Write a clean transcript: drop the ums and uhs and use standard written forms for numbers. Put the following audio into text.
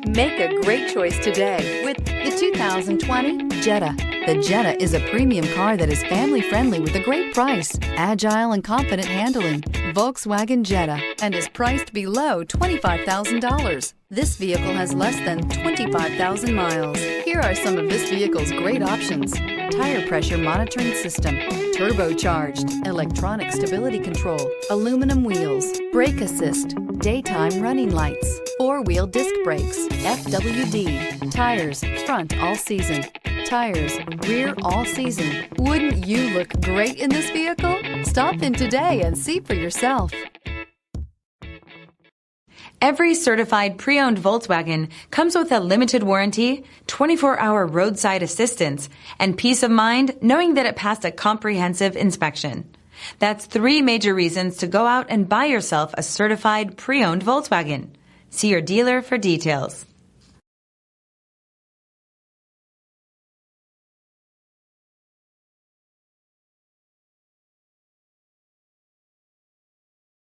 Make a great choice today with the 2020 Jetta. The Jetta is a premium car that is family-friendly with a great price, agile and confident handling. Volkswagen Jetta, and is priced below $25,000. This vehicle has less than 25,000 miles. Here are some of this vehicle's great options: tire pressure monitoring system, turbocharged, electronic stability control, aluminum wheels, brake assist, daytime running lights, four-wheel disc brakes, FWD, tires, front all season, tires, rear all season. Wouldn't you look great in this vehicle? Stop in today and see for yourself. Every certified pre-owned Volkswagen comes with a limited warranty, 24-hour roadside assistance, and peace of mind knowing that it passed a comprehensive inspection. That's 3 major reasons to go out and buy yourself a certified pre-owned Volkswagen. See your dealer for details.